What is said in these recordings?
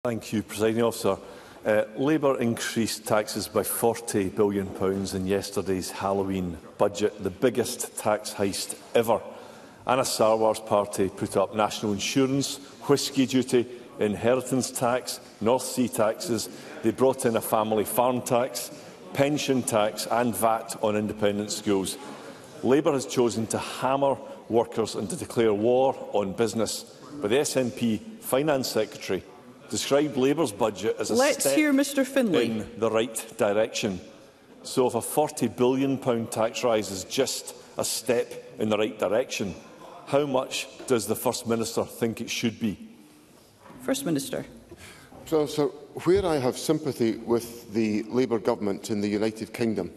Thank you, Presiding Officer. Labour increased taxes by £40 billion in yesterday's Halloween budget, the biggest tax heist ever. Anna Sarwar's party put up national insurance, whisky duty, inheritance tax, North Sea taxes. They brought in a family farm tax, pension tax and VAT on independent schools. Labour has chosen to hammer workers and to declare war on business. But the SNP Finance Secretary described Labour's budget as a step in the right direction. So if a £40 billion tax rise is just a step in the right direction, how much does the First Minister think it should be? First Minister. So, where I have sympathy with the Labour government in the United Kingdom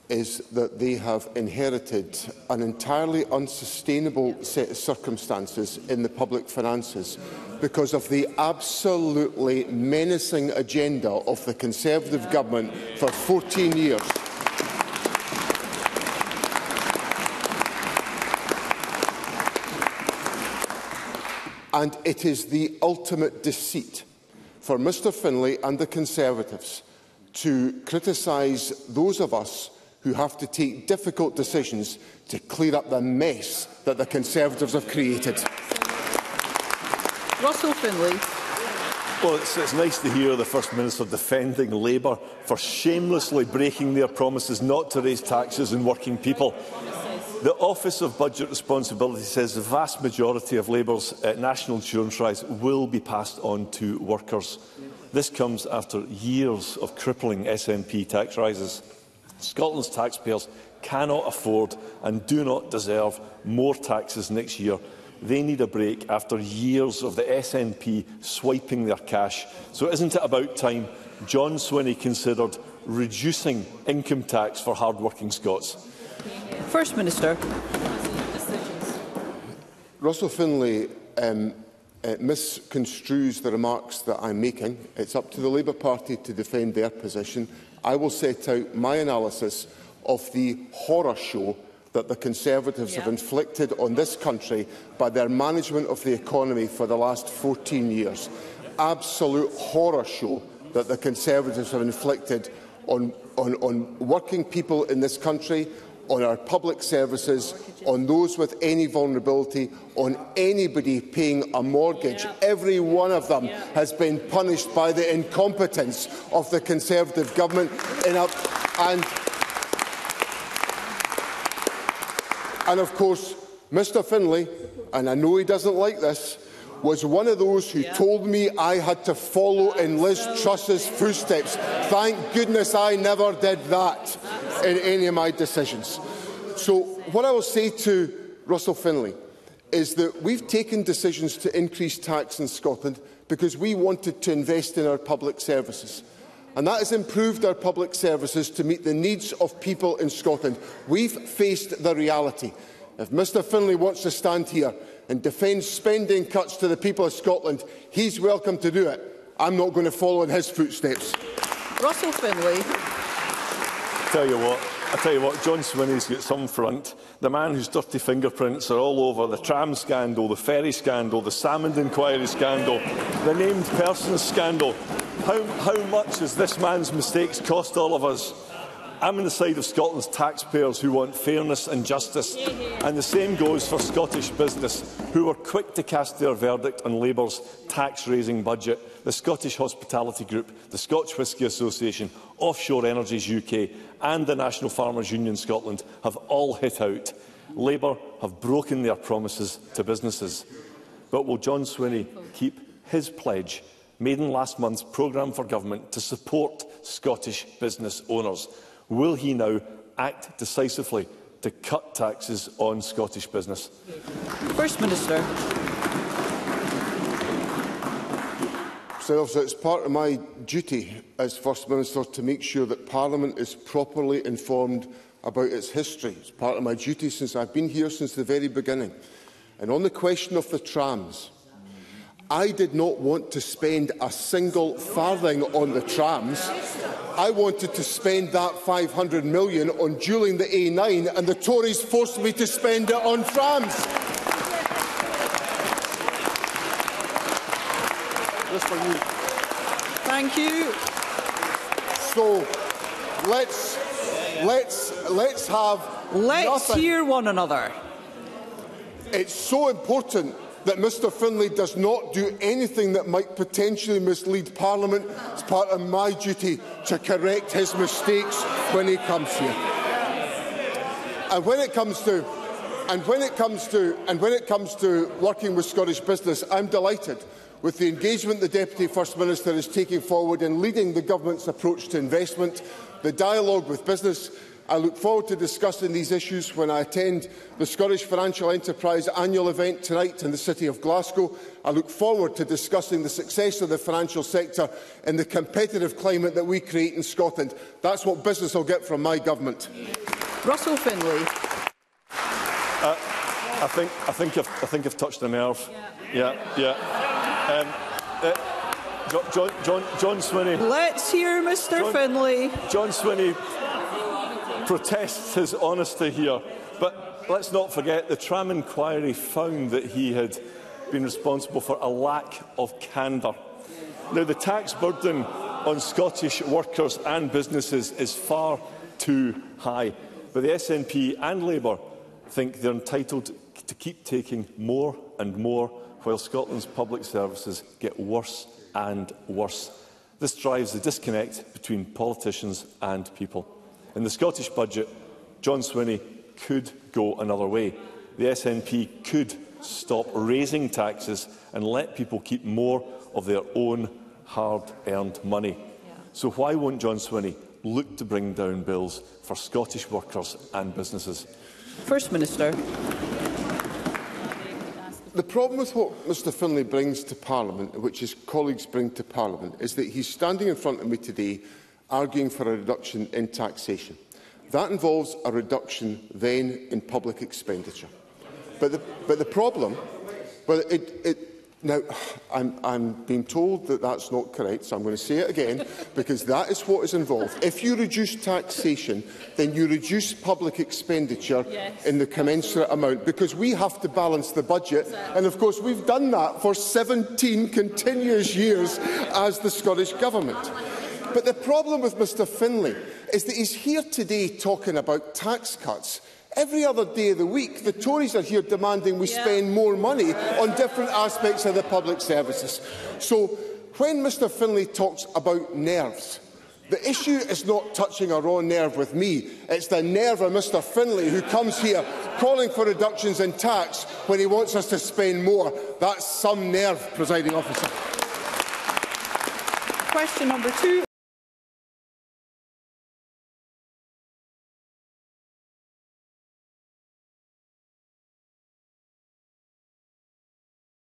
is that they have inherited an entirely unsustainable set of circumstances in the public finances because of the absolutely menacing agenda of the Conservative government for 14 years. And it is the ultimate deceit for Mr Findlay and the Conservatives to criticise those of us who have to take difficult decisions to clear up the mess that the Conservatives have created. Russell Findlay. Well, it's nice to hear the First Minister defending Labour for shamelessly breaking their promises not to raise taxes on working people. The Office of Budget Responsibility says the vast majority of Labour's national insurance rise will be passed on to workers. This comes after years of crippling SNP tax rises. Scotland's taxpayers cannot afford and do not deserve more taxes next year. They need a break after years of the SNP swiping their cash. So isn't it about time John Swinney considered reducing income tax for hard-working Scots? First Minister. Russell Findlay misconstrues the remarks that I'm making. It's up to the Labour Party to defend their position. I will set out my analysis of the horror show that the Conservatives have inflicted on this country by their management of the economy for the last 14 years. Absolute horror show that the Conservatives have inflicted on working people in this country, on our public services, on those with any vulnerability, on anybody paying a mortgage. Every one of them has been punished by the incompetence of the Conservative government. And of course, Mr Findlay, and I know he doesn't like this, was one of those who told me I had to follow in Liz Truss's footsteps. Thank goodness I never did that in any of my decisions. So what I will say to Russell Findlay is that we've taken decisions to increase tax in Scotland because we wanted to invest in our public services. And that has improved our public services to meet the needs of people in Scotland. We've faced the reality. If Mr Findlay wants to stand here and defend spending cuts to the people of Scotland, he's welcome to do it. I'm not going to follow in his footsteps. Russell Findlay. I tell you what, John Swinney's got some front. The man whose dirty fingerprints are all over the tram scandal, the ferry scandal, the Salmond inquiry scandal, the named persons scandal. How much has this man's mistakes cost all of us? I'm on the side of Scotland's taxpayers who want fairness and justice, and the same goes for Scottish business, who were quick to cast their verdict on Labour's tax-raising budget. The Scottish Hospitality Group, the Scotch Whisky Association, Offshore Energies UK and the National Farmers Union Scotland have all hit out. Labour have broken their promises to businesses. But will John Swinney keep his pledge made in last month's programme for government to support Scottish business owners? Will he now act decisively to cut taxes on Scottish business? First Minister. So it's part of my duty as First Minister to make sure that Parliament is properly informed about its history. It's part of my duty since I've been here since the very beginning. And on the question of the trams, I did not want to spend a single farthing on the trams. I wanted to spend that £500 million on dualling the A9, and the Tories forced me to spend it on trams. This for you. Thank you. So let's have Let's nothing. hear one another. It's so important that Mr Findlay does not do anything that might potentially mislead Parliament. It's part of my duty to correct his mistakes when he comes here. And when it comes to working with Scottish business, I'm delighted with the engagement the Deputy First Minister is taking forward in leading the Government's approach to investment, the dialogue with business. I look forward to discussing these issues when I attend the Scottish Financial Enterprise annual event tonight in the City of Glasgow. I look forward to discussing the success of the financial sector in the competitive climate that we create in Scotland. That's what business will get from my government. Russell Findlay. I think I've touched a nerve. Yeah. John Swinney. Let's hear Mr Findlay. John Swinney protests his honesty here, but let's not forget the Tram inquiry found that he had been responsible for a lack of candour. Now, the tax burden on Scottish workers and businesses is far too high, but the SNP and Labour think they're entitled to keep taking more and more while Scotland's public services get worse and worse. This drives the disconnect between politicians and people. In the Scottish budget, John Swinney could go another way. The SNP could stop raising taxes and let people keep more of their own hard-earned money. So why won't John Swinney look to bring down bills for Scottish workers and businesses? First Minister. The problem with what Mr Findlay brings to Parliament, which his colleagues bring to Parliament, is that he's standing in front of me today arguing for a reduction in taxation. That involves a reduction then in public expenditure. But the problem, now I'm being told that that's not correct, so I'm going to say it again, because that is what is involved. If you reduce taxation, then you reduce public expenditure in the commensurate amount, because we have to balance the budget, and of course we've done that for 17 continuous years as the Scottish Government. But the problem with Mr Findlay is that he's here today talking about tax cuts. Every other day of the week, the Tories are here demanding we spend more money on different aspects of the public services. So when Mr Findlay talks about nerves, the issue is not touching a raw nerve with me. It's the nerve of Mr Findlay, who comes here calling for reductions in tax when he wants us to spend more. That's some nerve, Presiding Officer. Question number 2.